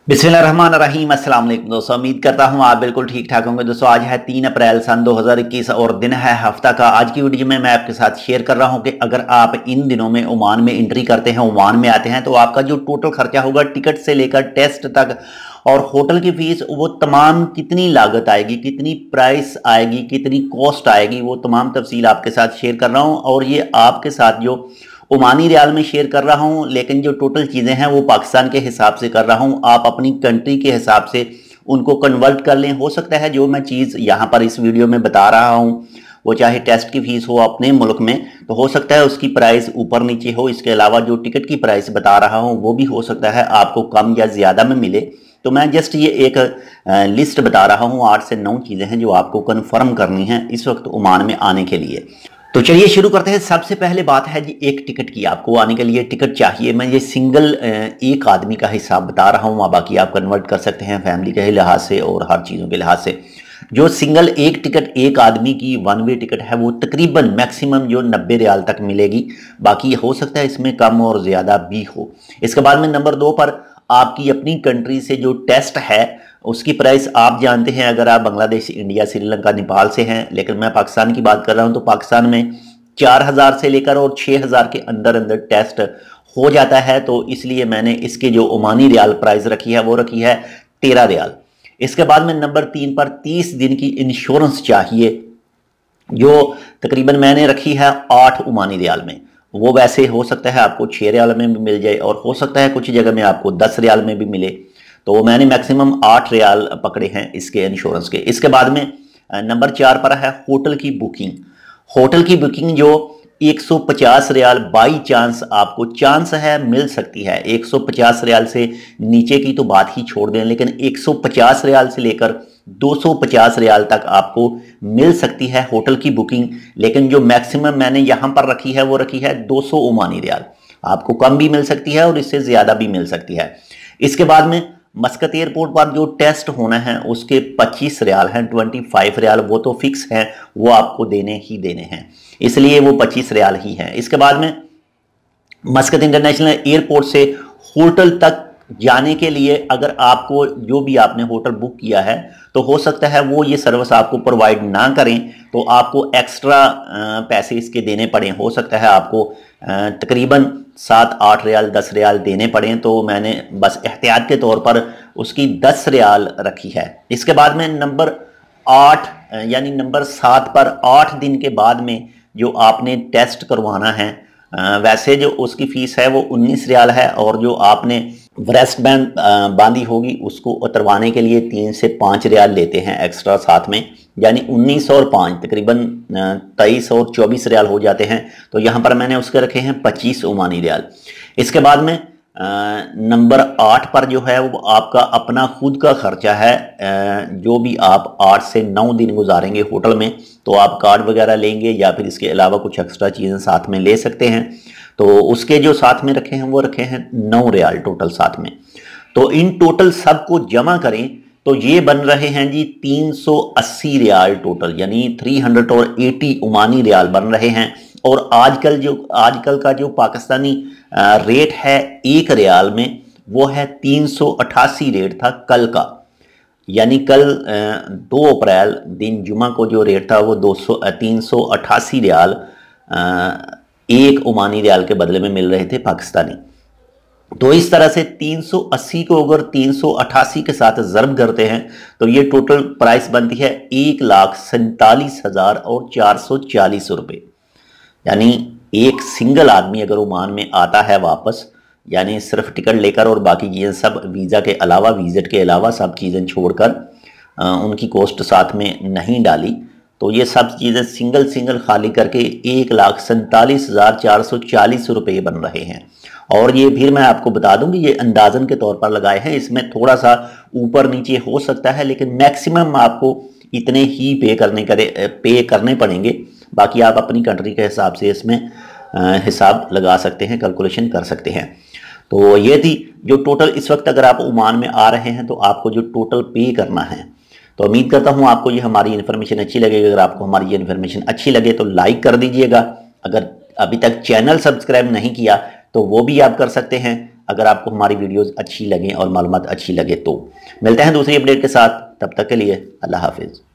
बिस्मिल्लाहिर्रहमानिर्रहीम अस्सलाम वालेकुम दोस्तों, उम्मीद करता हूँ आप बिल्कुल ठीक ठाक होंगे। दोस्तों आज है 3 अप्रैल सन 2021 और दिन है हफ्ता का। आज की वीडियो में मैं आपके साथ शेयर कर रहा हूँ कि अगर आप इन दिनों में ओमान में एंट्री करते हैं, ओमान में आते हैं, तो आपका जो टोटल खर्चा होगा टिकट से लेकर टेस्ट तक और होटल की फीस, वो तमाम कितनी लागत आएगी, कितनी प्राइस आएगी, कितनी कॉस्ट आएगी, वो तमाम तफसील आपके साथ शेयर कर रहा हूँ। और ये आपके साथ जो ओमानी रियाल में शेयर कर रहा हूं, लेकिन जो टोटल चीज़ें हैं वो पाकिस्तान के हिसाब से कर रहा हूं। आप अपनी कंट्री के हिसाब से उनको कन्वर्ट कर लें। हो सकता है जो मैं चीज़ यहां पर इस वीडियो में बता रहा हूं, वो चाहे टेस्ट की फीस हो अपने मुल्क में, तो हो सकता है उसकी प्राइस ऊपर नीचे हो। इसके अलावा जो टिकट की प्राइस बता रहा हूँ वो भी हो सकता है आपको कम या ज़्यादा में मिले। तो मैं जस्ट ये एक लिस्ट बता रहा हूँ, 8 से 9 चीज़ें हैं जो आपको कन्फर्म करनी है इस वक्त ओमान में आने के लिए। तो चलिए शुरू करते हैं। सबसे पहले बात है जी एक टिकट की। आपको आने के लिए टिकट चाहिए। मैं ये सिंगल एक आदमी का हिसाब बता रहा हूँ, बाकी आप कन्वर्ट कर सकते हैं फैमिली के लिहाज से और हर चीज़ों के लिहाज से। जो सिंगल एक टिकट एक आदमी की वन वे टिकट है वो तकरीबन मैक्सिमम जो 90 रियाल तक मिलेगी। बाकी हो सकता है इसमें कम और ज़्यादा भी हो। इसके बाद में नंबर 2 पर आपकी अपनी कंट्री से जो टेस्ट है उसकी प्राइस आप जानते हैं। अगर आप बांग्लादेश, इंडिया, श्रीलंका, नेपाल से हैं, लेकिन मैं पाकिस्तान की बात कर रहा हूं, तो पाकिस्तान में 4000 से लेकर और 6000 के अंदर अंदर टेस्ट हो जाता है। तो इसलिए मैंने इसके जो ओमानी रियाल प्राइस रखी है वो रखी है 13 रियाल। इसके बाद में नंबर 3 पर 30 दिन की इंश्योरेंस चाहिए, जो तकरीबन मैंने रखी है 8 ओमानी रियाल में। वो वैसे हो सकता है आपको 6 रियाल में भी मिल जाए और हो सकता है कुछ जगह में आपको 10 रियाल में भी मिले। तो मैंने मैक्सिमम 8 रियाल पकड़े हैं इसके इंश्योरेंस के। इसके बाद में नंबर 4 पर है होटल की बुकिंग। होटल की बुकिंग जो 150 रियाल बाई चांस आपको चांस है मिल सकती है। 150 रियाल से नीचे की तो बात ही छोड़ दें, लेकिन 150 रियाल से लेकर 250 रियाल तक आपको मिल सकती है होटल की बुकिंग। लेकिन जो मैक्सिमम मैंने यहां पर रखी है वो रखी है 200 ओमानी रियाल। आपको कम भी मिल सकती है और इससे ज़्यादा भी मिल सकती है। इसके बाद में मस्कत एयरपोर्ट पर जो टेस्ट होना है उसके 25 रियाल हैं, 25 रियाल वो तो फिक्स हैं, वो आपको देने ही देने हैं, इसलिए वो 25 रियाल ही हैं। इसके बाद में मस्कत इंटरनेशनल एयरपोर्ट से होटल तक जाने के लिए अगर आपको जो भी आपने होटल बुक किया है, तो हो सकता है वो ये सर्विस आपको प्रोवाइड ना करें, तो आपको एक्स्ट्रा पैसे इसके देने पड़े। हो सकता है आपको तकरीबन 7-8 रियाल 10 रियाल देने पड़े। तो मैंने बस एहतियात के तौर पर उसकी 10 रियाल रखी है। इसके बाद में नंबर 8 यानी नंबर 7 पर 8 दिन के बाद में जो आपने टेस्ट करवाना है, वैसे जो उसकी फ़ीस है वो 19 रियाल है, और जो आपने ब्रेस्ट बैंड बांधी होगी उसको उतरवाने के लिए 3 से 5 रियाल लेते हैं एक्स्ट्रा साथ में, यानी 19 और 5 तकरीबन 23 और 24 रियाल हो जाते हैं। तो यहाँ पर मैंने उसके रखे हैं 25 ओमानी रियाल। इसके बाद में नंबर 8 पर जो है वो आपका अपना खुद का खर्चा है। जो भी आप 8 से 9 दिन गुजारेंगे होटल में, तो आप कार्ड वगैरह लेंगे या फिर इसके अलावा कुछ एक्स्ट्रा चीज़ें साथ में ले सकते हैं। तो उसके जो साथ में रखे हैं वो रखे हैं 9 रियाल टोटल साथ में। तो इन टोटल सबको जमा करें तो ये बन रहे हैं जी 380 रियाल टोटल, यानी 380 ओमानी रियाल बन रहे हैं। और आजकल का जो पाकिस्तानी रेट है 1 रियाल में, वो है 388 रेट था कल का, यानी कल 2 अप्रैल दिन जुमा को जो रेट था वो 388 रियाल एक ओमानी रियाल के बदले में मिल रहे थे पाकिस्तानी। तो इस तरह से 380 को अगर 388 के साथ ज़र्ब करते हैं तो ये टोटल प्राइस बनती है 1,47,440 रुपये। यानी एक सिंगल आदमी अगर ओमान में आता है वापस, यानी सिर्फ टिकट लेकर और बाकी चीज़ें सब वीज़ा के अलावा, विज़िट के अलावा सब चीज़ें छोड़कर, उनकी कॉस्ट साथ में नहीं डाली, तो ये सब चीज़ें सिंगल खाली करके 1,47,440 रुपये बन रहे हैं। और ये फिर मैं आपको बता दूं कि ये अंदाजन के तौर पर लगाए हैं, इसमें थोड़ा सा ऊपर नीचे हो सकता है, लेकिन मैक्सिमम आपको इतने ही पे करने पड़ेंगे। बाकी आप अपनी कंट्री के हिसाब से इसमें हिसाब लगा सकते हैं, कैलकुलेशन कर सकते हैं। तो ये थी जो टोटल इस वक्त अगर आप ओमान में आ रहे हैं तो आपको जो टोटल पे करना है। तो उम्मीद करता हूँ आपको ये हमारी इन्फॉर्मेशन अच्छी लगेगी। अगर आपको हमारी ये इन्फॉर्मेशन अच्छी लगे तो लाइक कर दीजिएगा। अगर अभी तक चैनल सब्सक्राइब नहीं किया तो वो भी आप कर सकते हैं। अगर आपको हमारी वीडियोस अच्छी लगें और मालूमात अच्छी लगे तो। मिलते हैं दूसरी अपडेट के साथ, तब तक के लिए अल्लाह हाफिज़।